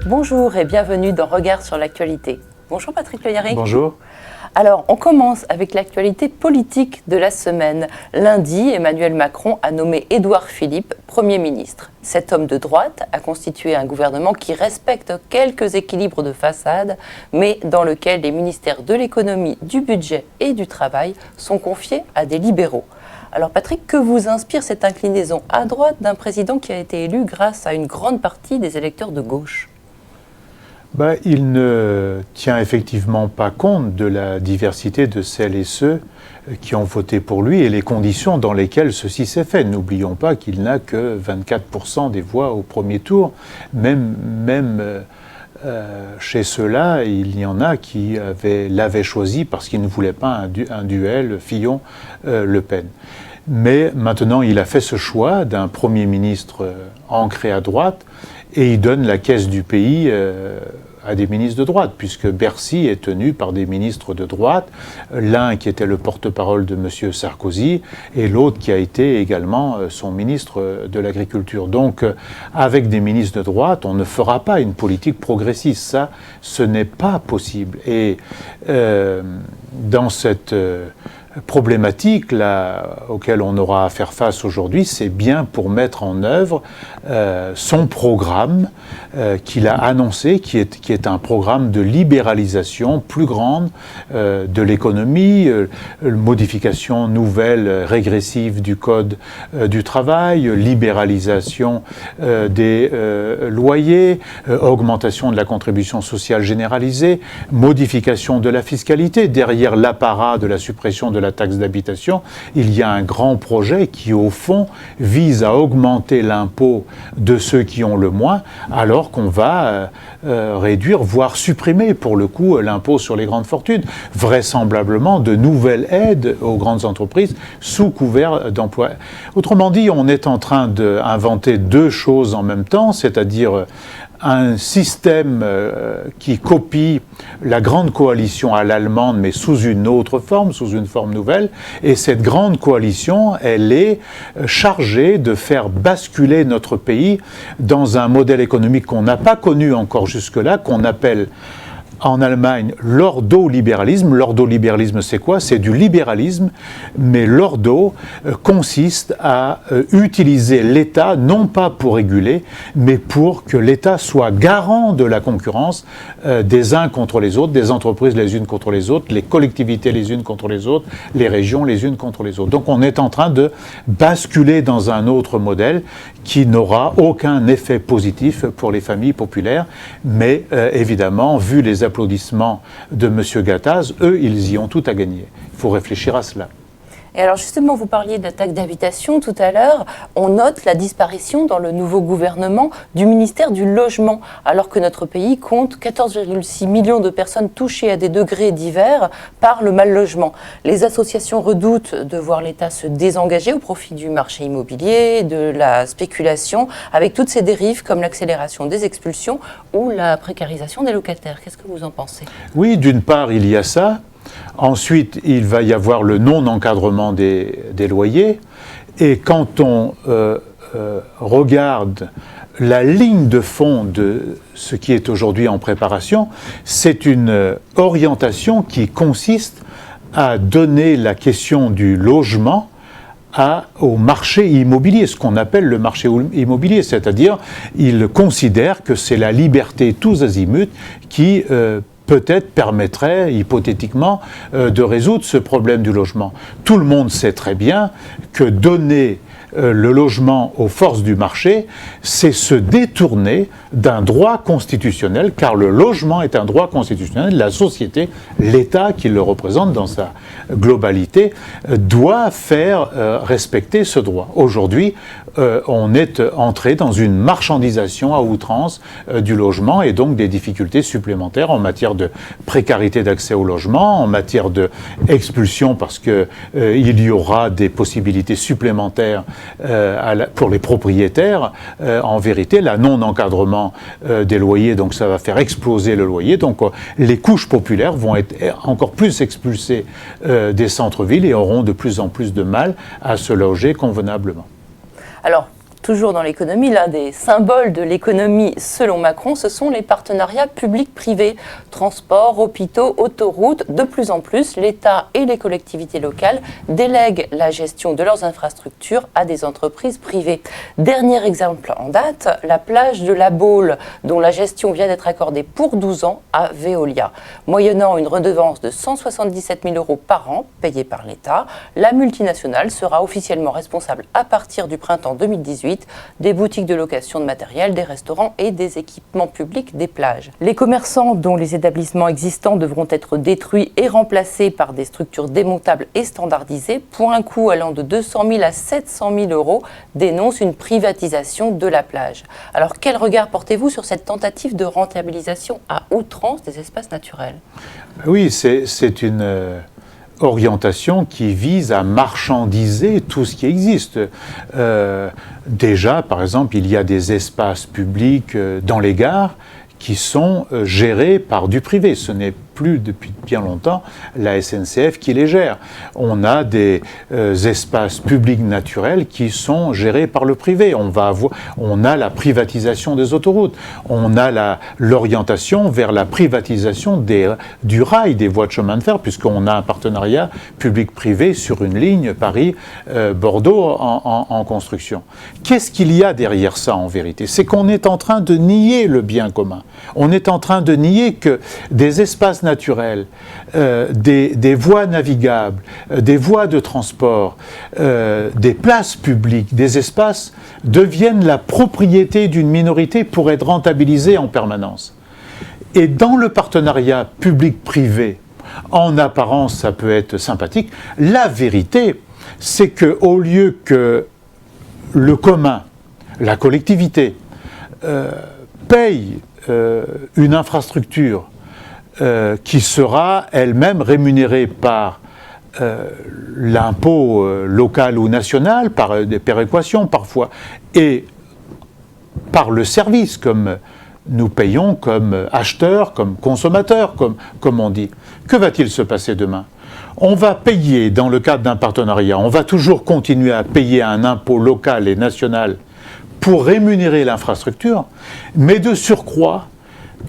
Bonjour et bienvenue dans Regard sur l'actualité. Bonjour Patrick Le Yarrick. Bonjour. Alors, on commence avec l'actualité politique de la semaine. Lundi, Emmanuel Macron a nommé Édouard Philippe Premier ministre. Cet homme de droite a constitué un gouvernement qui respecte quelques équilibres de façade, mais dans lequel les ministères de l'économie, du budget et du travail sont confiés à des libéraux. Alors Patrick, que vous inspire cette inclinaison à droite d'un président qui a été élu grâce à une grande partie des électeurs de gauche ? Il ne tient effectivement pas compte de la diversité de celles et ceux qui ont voté pour lui et les conditions dans lesquelles ceci s'est fait. N'oublions pas qu'il n'a que 24% des voix au premier tour. Même chez ceux-là, il y en a qui l'avaient choisi parce qu'ils ne voulaient pas un duel Fillon-Le Pen. Mais maintenant, il a fait ce choix d'un Premier ministre ancré à droite et il donne la caisse du pays à des ministres de droite, puisque Bercy est tenu par des ministres de droite, l'un qui était le porte-parole de M. Sarkozy et l'autre qui a été également son ministre de l'Agriculture. Donc, avec des ministres de droite, on ne fera pas une politique progressiste. Ça, ce n'est pas possible. Et dans cette problématique auquel on aura à faire face aujourd'hui, c'est bien pour mettre en œuvre son programme qu'il a annoncé, qui est un programme de libéralisation plus grande de l'économie, modification nouvelle, régressive du code du travail, libéralisation des loyers, augmentation de la contribution sociale généralisée, modification de la fiscalité. Derrière l'apparat de la suppression de la taxe d'habitation, il y a un grand projet qui, au fond, vise à augmenter l'impôt de ceux qui ont le moins, alors qu'on va réduire, voire supprimer, pour le coup, l'impôt sur les grandes fortunes. Vraisemblablement, de nouvelles aides aux grandes entreprises sous couvert d'emploi. Autrement dit, on est en train d'inventer deux choses en même temps, c'est-à-dire un système qui copie la grande coalition à l'allemande, mais sous une autre forme, sous une forme nouvelle. Et cette grande coalition, elle est chargée de faire basculer notre pays dans un modèle économique qu'on n'a pas connu encore jusque-là, qu'on appelle en Allemagne l'ordolibéralisme. L'ordolibéralisme, c'est quoi? C'est du libéralisme, mais l'ordo consiste à utiliser l'État, non pas pour réguler, mais pour que l'État soit garant de la concurrence des uns contre les autres, des entreprises les unes contre les autres, les collectivités les unes contre les autres, les régions les unes contre les autres. Donc on est en train de basculer dans un autre modèle qui n'aura aucun effet positif pour les familles populaires, mais évidemment, vu les applaudissements de M. Gattaz, eux, ils y ont tout à gagner. Il faut réfléchir à cela. Et alors justement, vous parliez de la taxe d'habitation tout à l'heure. On note la disparition dans le nouveau gouvernement du ministère du Logement, alors que notre pays compte 14,6 millions de personnes touchées à des degrés divers par le mal-logement. Les associations redoutent de voir l'État se désengager au profit du marché immobilier, de la spéculation, avec toutes ces dérives comme l'accélération des expulsions ou la précarisation des locataires. Qu'est-ce que vous en pensez? Oui, d'une part, il y a ça. Ensuite, il va y avoir le non-encadrement des loyers. Et quand on regarde la ligne de fond de ce qui est aujourd'hui en préparation, c'est une orientation qui consiste à donner la question du logement au marché immobilier, ce qu'on appelle le marché immobilier, c'est-à-dire il considère que c'est la liberté tous azimuts qui peut-être permettrait, hypothétiquement, de résoudre ce problème du logement. Tout le monde sait très bien que donner le logement aux forces du marché, c'est se détourner d'un droit constitutionnel, car le logement est un droit constitutionnel. La société, l'État qui le représente dans sa globalité, doit faire respecter ce droit. Aujourd'hui, on est entré dans une marchandisation à outrance du logement et donc des difficultés supplémentaires en matière de précarité d'accès au logement, en matière d'expulsion parce qu'il y aura des possibilités supplémentaires pour les propriétaires. En vérité, la non-encadrement des loyers, donc ça va faire exploser le loyer. Donc les couches populaires vont être encore plus expulsées des centres-villes et auront de plus en plus de mal à se loger convenablement. Alors, toujours dans l'économie, l'un des symboles de l'économie selon Macron, ce sont les partenariats publics-privés. Transports, hôpitaux, autoroutes, de plus en plus, l'État et les collectivités locales délèguent la gestion de leurs infrastructures à des entreprises privées. Dernier exemple en date, la plage de la Baule, dont la gestion vient d'être accordée pour 12 ans à Veolia. Moyennant une redevance de 177 000 € par an, payée par l'État, la multinationale sera officiellement responsable à partir du printemps 2018 des boutiques de location de matériel, des restaurants et des équipements publics des plages. Les commerçants dont les établissements existants devront être détruits et remplacés par des structures démontables et standardisées pour un coût allant de 200 000 à 700 000 € dénoncent une privatisation de la plage. Alors quel regard portez-vous sur cette tentative de rentabilisation à outrance des espaces naturels? Oui, c'est une orientation qui vise à marchandiser tout ce qui existe. Déjà, par exemple, il y a des espaces publics dans les gares qui sont gérés par du privé. Ce n'est plus depuis bien longtemps la SNCF qui les gère. On a des espaces publics naturels qui sont gérés par le privé. On a la privatisation des autoroutes. On a l'orientation vers la privatisation du rail, des voies de chemin de fer, puisqu'on a un partenariat public-privé sur une ligne Paris-Bordeaux en construction. Qu'est-ce qu'il y a derrière ça en vérité? C'est qu'on est en train de nier le bien commun. On est en train de nier que des espaces naturels, des voies navigables, des voies de transport, des places publiques, des espaces deviennent la propriété d'une minorité pour être rentabilisés en permanence. Et dans le partenariat public-privé, en apparence ça peut être sympathique, la vérité c'est qu'au lieu que le commun, la collectivité, paye une infrastructure qui sera elle-même rémunérée par l'impôt local ou national, par des péréquations parfois, et par le service, comme nous payons comme acheteurs, comme consommateurs, comme on dit. Que va-t-il se passer demain? On va payer, dans le cadre d'un partenariat, on va toujours continuer à payer un impôt local et national pour rémunérer l'infrastructure, mais de surcroît,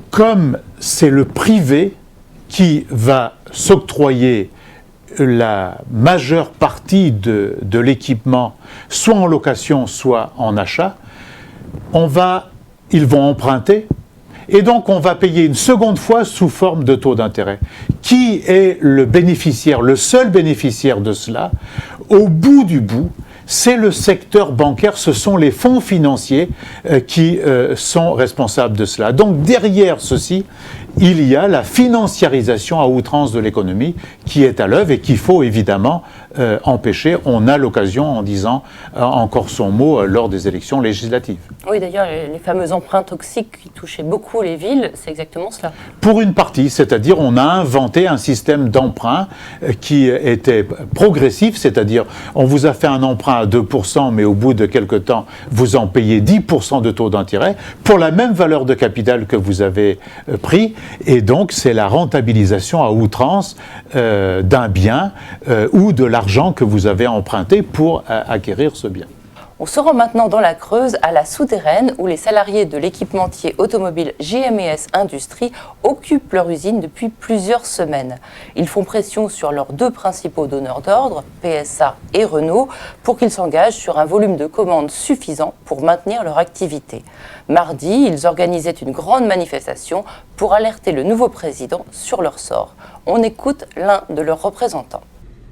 comme c'est le privé qui va s'octroyer la majeure partie de l'équipement, soit en location, soit en achat, ils vont emprunter, et donc on va payer une seconde fois sous forme de taux d'intérêt. Qui est le bénéficiaire, le seul bénéficiaire de cela? Au bout du bout, c'est le secteur bancaire, ce sont les fonds financiers qui sont responsables de cela. Donc derrière ceci, il y a la financiarisation à outrance de l'économie qui est à l'œuvre et qu'il faut évidemment empêcher. On a l'occasion, en disant encore son mot, lors des élections législatives. Oui, d'ailleurs, les fameux emprunts toxiques qui touchaient beaucoup les villes, c'est exactement cela. Pour une partie, c'est-à-dire on a inventé un système d'emprunt qui était progressif, c'est-à-dire on vous a fait un emprunt à 2%, mais au bout de quelques temps, vous en payez 10% de taux d'intérêt pour la même valeur de capital que vous avez pris. Et donc, c'est la rentabilisation à outrance d'un bien ou de l'argent que vous avez emprunté pour acquérir ce bien. On se rend maintenant dans la Creuse, à la Souterraine, où les salariés de l'équipementier automobile JMS Industrie occupent leur usine depuis plusieurs semaines. Ils font pression sur leurs deux principaux donneurs d'ordre, PSA et Renault, pour qu'ils s'engagent sur un volume de commandes suffisant pour maintenir leur activité. Mardi, ils organisaient une grande manifestation pour alerter le nouveau président sur leur sort. On écoute l'un de leurs représentants.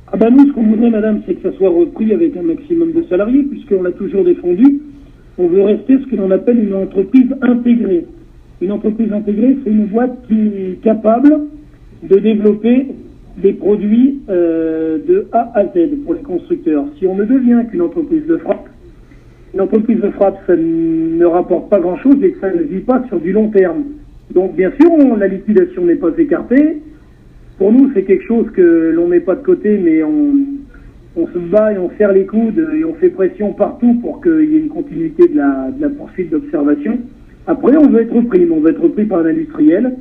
Ah ben nous, ce qu'on voudrait, madame, c'est que ça soit repris avec un maximum de salariés, puisqu'on l'a toujours défendu. On veut rester ce que l'on appelle une entreprise intégrée. Une entreprise intégrée, c'est une boîte qui est capable de développer des produits de A à Z pour les constructeurs. Si on ne devient qu'une entreprise de frappe, une entreprise de frappe, ça ne rapporte pas grand-chose et que ça ne vit pas sur du long terme. Donc, bien sûr, la liquidation n'est pas écartée. Pour nous, c'est quelque chose que l'on met pas de côté, mais on se bat et on serre les coudes et on fait pression partout pour qu'il y ait une continuité de la poursuite d'observation. Après, on veut être repris, mais on veut être repris par un industriel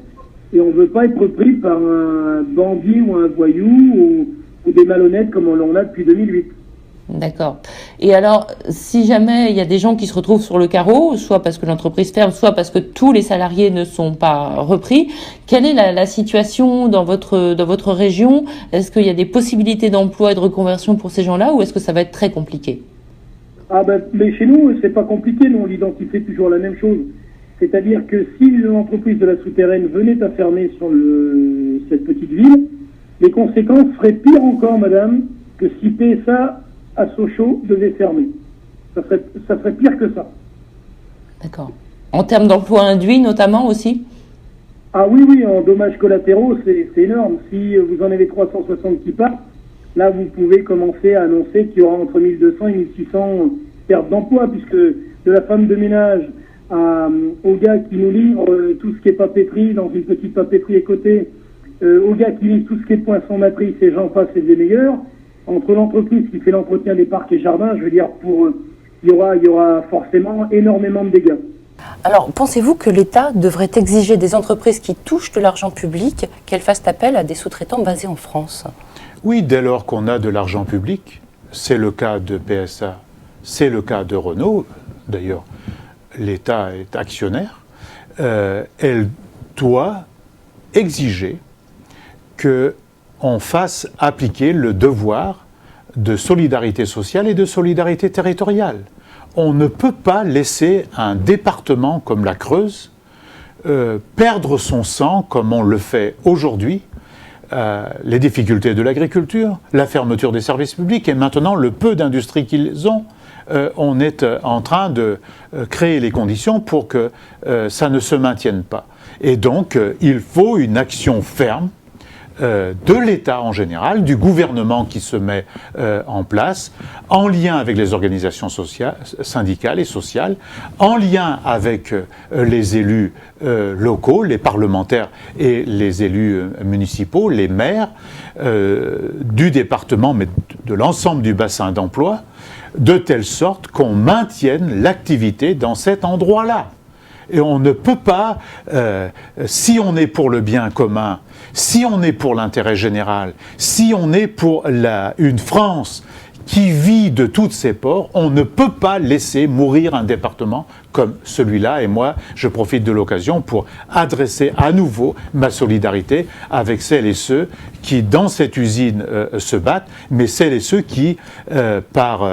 et on veut pas être repris par un bandit ou un voyou ou des malhonnêtes comme on l'a depuis 2008. D'accord. Et alors, si jamais il y a des gens qui se retrouvent sur le carreau, soit parce que l'entreprise ferme, soit parce que tous les salariés ne sont pas repris, quelle est la situation dans votre région? Est-ce qu'il y a des possibilités d'emploi et de reconversion pour ces gens-là, ou est-ce que ça va être très compliqué? Mais chez nous, c'est pas compliqué, nous on identifie toujours la même chose. C'est-à-dire que si l'entreprise de la souterraine venait à fermer sur cette petite ville, les conséquences seraient pires encore, madame, que si PSA à Sochaux devait fermer. Ça serait pire que ça. D'accord. En termes d'emploi induit notamment aussi? Ah oui, en dommages collatéraux, c'est énorme. Si vous en avez 360 qui partent, là vous pouvez commencer à annoncer qu'il y aura entre 1200 et 1600 pertes d'emploi, puisque de la femme de ménage au gars qui nous livre tout ce qui est papeterie dans une petite papeterie à côté, au gars qui livre tout ce qui est poisson matrice et j'en passe et des meilleurs, entre l'entreprise qui fait l'entretien des parcs et jardins, je veux dire, il y aura forcément énormément de dégâts. Alors, pensez-vous que l'État devrait exiger des entreprises qui touchent de l'argent public qu'elles fassent appel à des sous-traitants basés en France? Oui, dès lors qu'on a de l'argent public, c'est le cas de PSA, c'est le cas de Renault, d'ailleurs l'État est actionnaire, elle doit exiger qu'on fasse appliquer le devoir de solidarité sociale et de solidarité territoriale. On ne peut pas laisser un département comme la Creuse perdre son sang comme on le fait aujourd'hui. Les difficultés de l'agriculture, la fermeture des services publics et maintenant le peu d'industrie qu'ils ont, on est en train de créer les conditions pour que ça ne se maintienne pas. Et donc, il faut une action ferme de l'État en général, du gouvernement qui se met en place, en lien avec les organisations syndicales et sociales, en lien avec les élus locaux, les parlementaires et les élus municipaux, les maires du département, mais de l'ensemble du bassin d'emploi, de telle sorte qu'on maintienne l'activité dans cet endroit-là. Et on ne peut pas, si on est pour le bien commun, si on est pour l'intérêt général, si on est pour une France qui vit de toutes ses ports, on ne peut pas laisser mourir un département comme celui-là. Et moi, je profite de l'occasion pour adresser à nouveau ma solidarité avec celles et ceux qui, dans cette usine, se battent, mais celles et ceux qui, par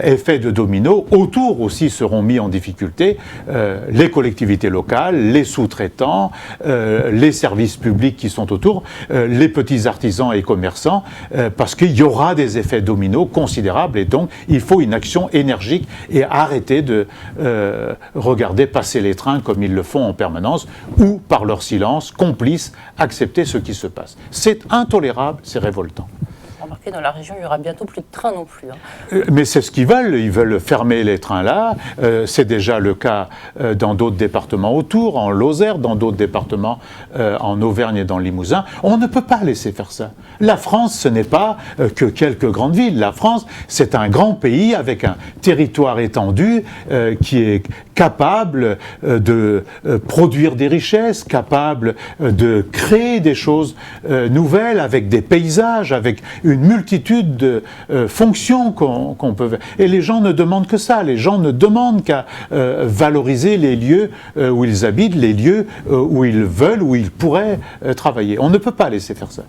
effet de domino, autour aussi seront mis en difficulté, les collectivités locales, les sous-traitants, les services publics qui sont autour, les petits artisans et commerçants, parce qu'il y aura des effets dominos considérables et donc il faut une action énergique et arrêter de regarder passer les trains comme ils le font en permanence ou par leur silence, complices, accepter ce qui se passe. C'est intolérable, c'est révoltant. Remarquez, dans la région, il n'y aura bientôt plus de trains non plus. Mais c'est ce qu'ils veulent fermer les trains là. C'est déjà le cas dans d'autres départements autour, en Lozère, dans d'autres départements en Auvergne et dans le Limousin. On ne peut pas laisser faire ça. La France, ce n'est pas que quelques grandes villes. La France, c'est un grand pays avec un territoire étendu qui est capable de produire des richesses, capable de créer des choses nouvelles avec des paysages, avec une multitude de fonctions qu'on peut faire. Et les gens ne demandent que ça. Les gens ne demandent qu'à valoriser les lieux où ils habitent, les lieux où ils veulent, où ils pourraient travailler. On ne peut pas laisser faire ça.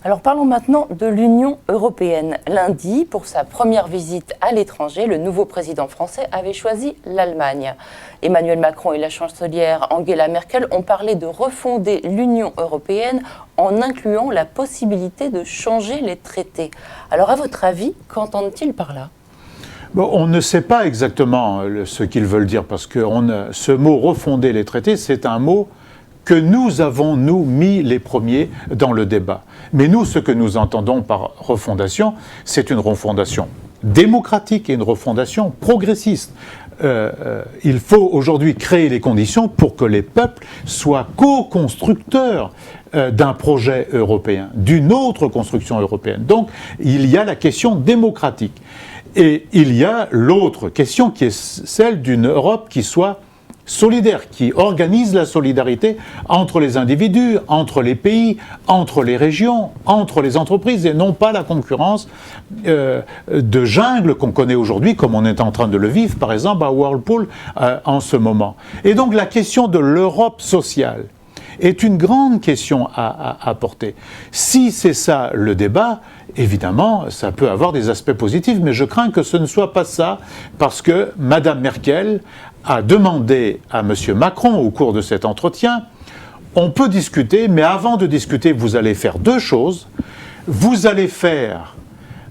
Alors parlons maintenant de l'Union européenne. Lundi, pour sa première visite à l'étranger, le nouveau président français avait choisi l'Allemagne. Emmanuel Macron et la chancelière Angela Merkel ont parlé de refonder l'Union européenne en incluant la possibilité de changer les traités. Alors à votre avis, qu'entendent-ils par là ? Bon, on ne sait pas exactement ce qu'ils veulent dire parce que ce mot « refonder les traités », c'est un mot que nous avons, nous, mis les premiers dans le débat. Mais nous, ce que nous entendons par refondation, c'est une refondation démocratique et une refondation progressiste. Il faut aujourd'hui créer les conditions pour que les peuples soient co-constructeurs d'un projet européen, d'une autre construction européenne. Donc, il y a la question démocratique. Et il y a l'autre question qui est celle d'une Europe qui soit solidaire, qui organise la solidarité entre les individus, entre les pays, entre les régions, entre les entreprises, et non pas la concurrence de jungle qu'on connaît aujourd'hui, comme on est en train de le vivre, par exemple, à Whirlpool en ce moment. Et donc la question de l'Europe sociale est une grande question à porter. Si c'est ça le débat, évidemment, ça peut avoir des aspects positifs, mais je crains que ce ne soit pas ça, parce que Mme Merkel a demandé à M. Macron, au cours de cet entretien, on peut discuter, mais avant de discuter, vous allez faire deux choses. Vous allez faire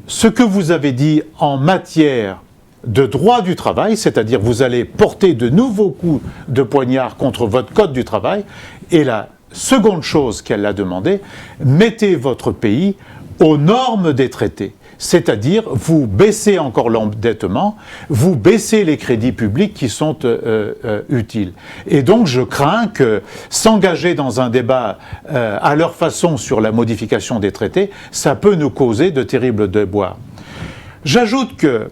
ce que vous avez dit en matière de droit du travail, c'est-à-dire vous allez porter de nouveaux coups de poignard contre votre code du travail. Et la seconde chose qu'elle a demandé, mettez votre pays aux normes des traités. C'est-à-dire, vous baissez encore l'endettement, vous baissez les crédits publics qui sont utiles. Et donc, je crains que s'engager dans un débat à leur façon sur la modification des traités, ça peut nous causer de terribles déboires. J'ajoute que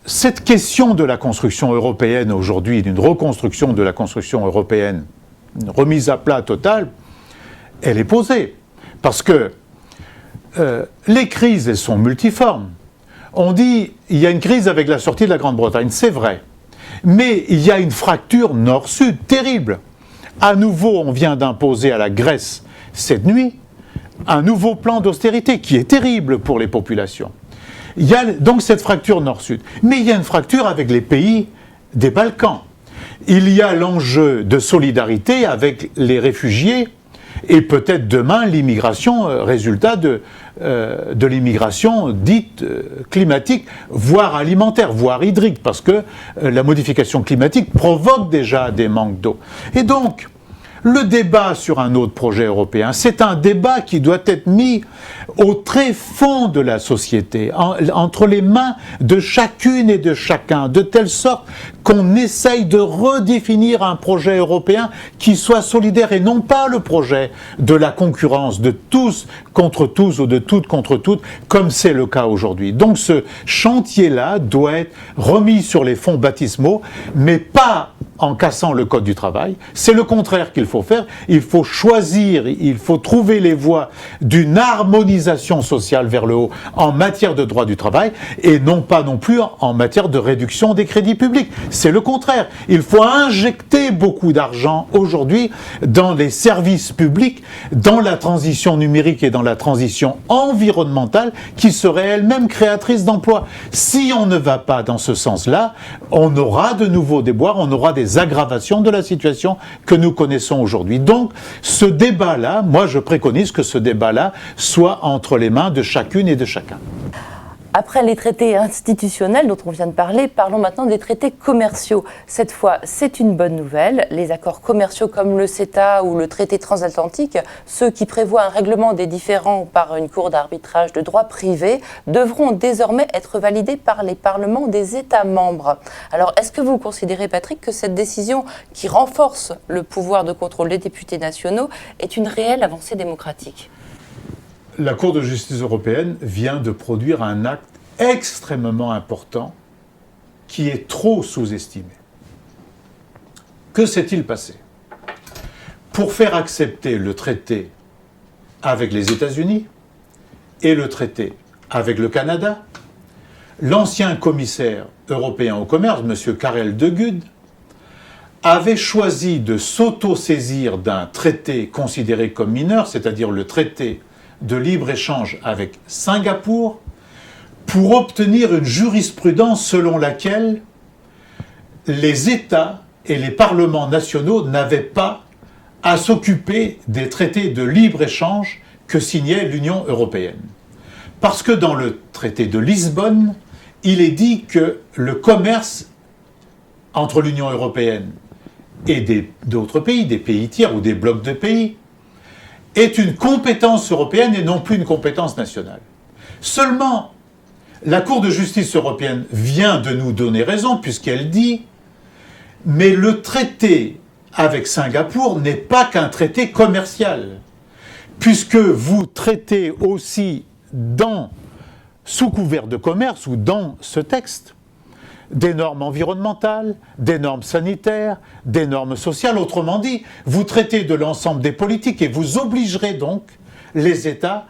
cette question de la construction européenne aujourd'hui, d'une reconstruction de la construction européenne, une remise à plat totale, elle est posée. Parce que les crises, elles sont multiformes. On dit il y a une crise avec la sortie de la Grande-Bretagne, c'est vrai. Mais il y a une fracture nord-sud terrible. À nouveau, on vient d'imposer à la Grèce cette nuit un nouveau plan d'austérité qui est terrible pour les populations. Il y a donc cette fracture nord-sud. Mais il y a une fracture avec les pays des Balkans. Il y a l'enjeu de solidarité avec les réfugiés et peut-être demain l'immigration, résultat de l'immigration dite climatique, voire alimentaire, voire hydrique, parce que la modification climatique provoque déjà des manques d'eau. Et donc, le débat sur un autre projet européen, c'est un débat qui doit être mis au très fond de la société, entre les mains de chacune et de chacun, de telle sorte qu'on essaye de redéfinir un projet européen qui soit solidaire et non pas le projet de la concurrence, de tous contre tous ou de toutes contre toutes, comme c'est le cas aujourd'hui. Donc ce chantier-là doit être remis sur les fonds baptismaux, mais pas en cassant le code du travail. C'est le contraire qu'il faut faire. Il faut choisir, il faut trouver les voies d'une harmonisation sociale vers le haut en matière de droit du travail et non pas non plus en matière de réduction des crédits publics. C'est le contraire. Il faut injecter beaucoup d'argent aujourd'hui dans les services publics, dans la transition numérique et dans la transition environnementale qui serait elle-même créatrice d'emplois. Si on ne va pas dans ce sens-là, on aura de nouveaux déboires, on aura des aggravations de la situation que nous connaissons aujourd'hui. Donc, ce débat-là, moi je préconise que ce débat-là soit entre les mains de chacune et de chacun. Après les traités institutionnels dont on vient de parler, parlons maintenant des traités commerciaux. Cette fois, c'est une bonne nouvelle. Les accords commerciaux comme le CETA ou le traité transatlantique, ceux qui prévoient un règlement des différends par une cour d'arbitrage de droit privé, devront désormais être validés par les parlements des États membres. Alors, est-ce que vous considérez, Patrick, que cette décision qui renforce le pouvoir de contrôle des députés nationaux est une réelle avancée démocratique ? La Cour de justice européenne vient de produire un acte extrêmement important qui est trop sous-estimé. Que s'est-il passé ? Pour faire accepter le traité avec les États-Unis et le traité avec le Canada, l'ancien commissaire européen au commerce, M. Karel de Gucht, avait choisi de s'auto-saisir d'un traité considéré comme mineur, c'est-à-dire le traité de libre-échange avec Singapour, pour obtenir une jurisprudence selon laquelle les États et les parlements nationaux n'avaient pas à s'occuper des traités de libre-échange que signait l'Union européenne. Parce que dans le traité de Lisbonne, il est dit que le commerce entre l'Union européenne et d'autres pays, des pays tiers ou des blocs de pays, est une compétence européenne et non plus une compétence nationale. Seulement, la Cour de justice européenne vient de nous donner raison puisqu'elle dit « mais le traité avec Singapour n'est pas qu'un traité commercial, puisque vous traitez aussi sous couvert de commerce ou dans ce texte des normes environnementales, des normes sanitaires, des normes sociales. Autrement dit, vous traitez de l'ensemble des politiques et vous obligerez donc les États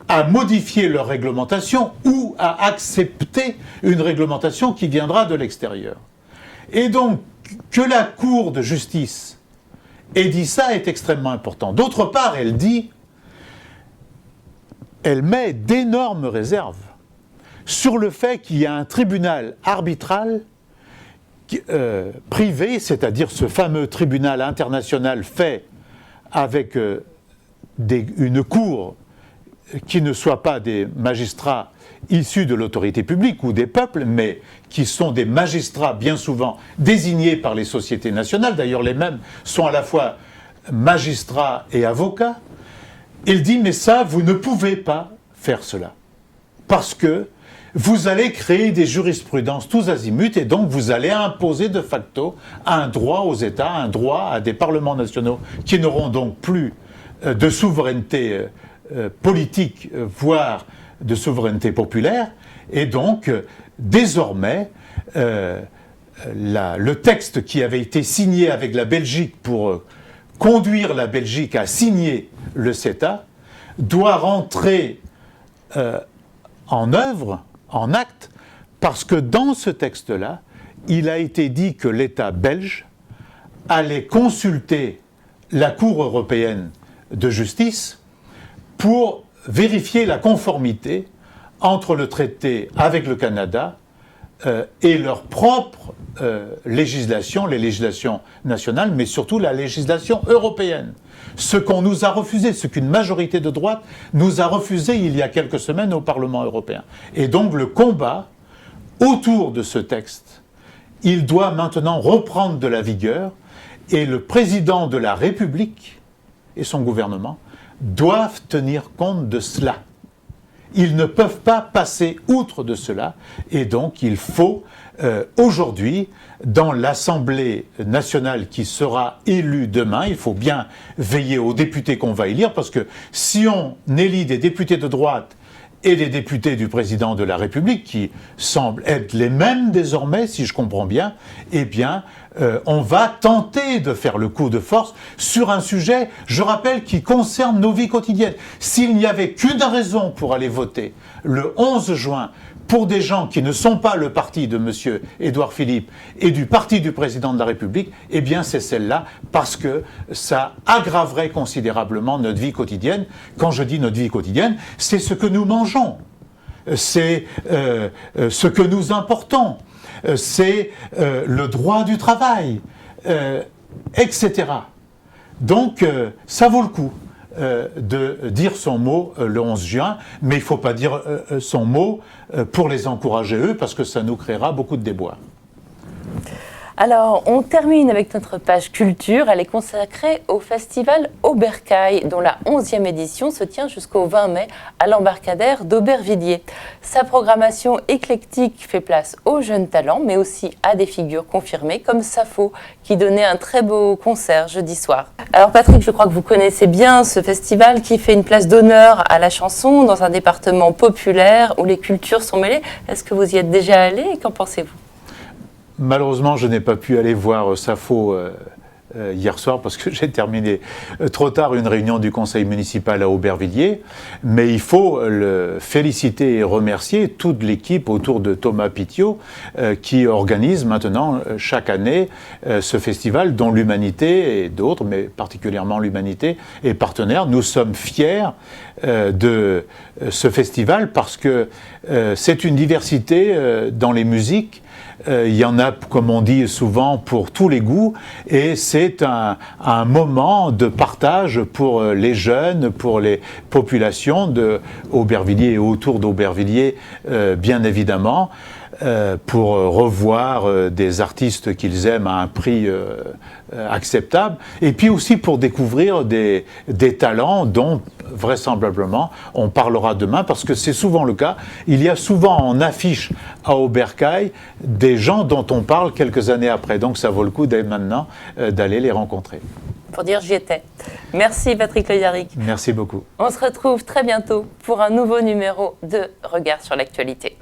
à modifier leur réglementation ou à accepter une réglementation qui viendra de l'extérieur. Et donc, que la Cour de justice ait dit ça est extrêmement important. D'autre part, elle met d'énormes réserves sur le fait qu'il y a un tribunal arbitral privé, c'est-à-dire ce fameux tribunal international fait avec une cour qui ne soit pas des magistrats issus de l'autorité publique ou des peuples, mais qui sont des magistrats bien souvent désignés par les sociétés nationales. D'ailleurs, les mêmes sont à la fois magistrats et avocats. Il dit, mais ça, vous ne pouvez pas faire cela. Parce que vous allez créer des jurisprudences tous azimuts et donc vous allez imposer de facto un droit aux États, un droit à des parlements nationaux qui n'auront donc plus de souveraineté politique, voire de souveraineté populaire. Et donc, désormais, le texte qui avait été signé avec la Belgique pour conduire la Belgique à signer le CETA doit rentrer en œuvre, en acte, parce que dans ce texte-là, il a été dit que l'État belge allait consulter la Cour européenne de justice pour vérifier la conformité entre le traité avec le Canada et leur propre législation, les législations nationales, mais surtout la législation européenne. Ce qu'on nous a refusé, ce qu'une majorité de droite nous a refusé il y a quelques semaines au Parlement européen. Et donc le combat autour de ce texte, il doit maintenant reprendre de la vigueur et le président de la République et son gouvernement doivent tenir compte de cela. Ils ne peuvent pas passer outre de cela et donc il faut aujourd'hui, dans l'Assemblée nationale qui sera élue demain, il faut bien veiller aux députés qu'on va élire parce que si on élit des députés de droite et des députés du président de la République, qui semblent être les mêmes désormais, si je comprends bien, eh bien, on va tenter de faire le coup de force sur un sujet, je rappelle, qui concerne nos vies quotidiennes. S'il n'y avait qu'une raison pour aller voter le 11 juin pour des gens qui ne sont pas le parti de M. Édouard Philippe et du parti du président de la République, eh bien c'est celle-là, parce que ça aggraverait considérablement notre vie quotidienne. Quand je dis notre vie quotidienne, c'est ce que nous mangeons, c'est ce que nous importons, c'est le droit du travail, etc. Donc ça vaut le coup de dire son mot le 11 juin, mais il ne faut pas dire son mot pour les encourager eux, parce que ça nous créera beaucoup de déboires. Alors, on termine avec notre page culture. Elle est consacrée au festival Aubercaille, dont la 11e édition se tient jusqu'au 20 mai à l'embarcadère d'Aubervilliers. Sa programmation éclectique fait place aux jeunes talents, mais aussi à des figures confirmées comme Sappho, qui donnait un très beau concert jeudi soir. Alors Patrick, je crois que vous connaissez bien ce festival qui fait une place d'honneur à la chanson dans un département populaire où les cultures sont mêlées. Est-ce que vous y êtes déjà allé et qu'en pensez-vous ? Malheureusement, je n'ai pas pu aller voir Sappho hier soir parce que j'ai terminé trop tard une réunion du conseil municipal à Aubervilliers. Mais il faut le féliciter et remercier toute l'équipe autour de Thomas Pitiot qui organise maintenant chaque année ce festival dont l'Humanité et d'autres, mais particulièrement l'Humanité, est partenaire. Nous sommes fiers de ce festival parce que c'est une diversité dans les musiques. Il y en a, comme on dit souvent, pour tous les goûts, et c'est un moment de partage pour les jeunes, pour les populations d'Aubervilliers et autour d'Aubervilliers, bien évidemment, pour revoir des artistes qu'ils aiment à un prix acceptable, et puis aussi pour découvrir des talents dont vraisemblablement on parlera demain, parce que c'est souvent le cas. Il y a souvent en affiche à Aubercaille des gens dont on parle quelques années après, donc ça vaut le coup dès maintenant d'aller les rencontrer. Pour dire j'y étais. Merci Patrick Le Yarrick. Merci beaucoup. On se retrouve très bientôt pour un nouveau numéro de Regard sur l'actualité.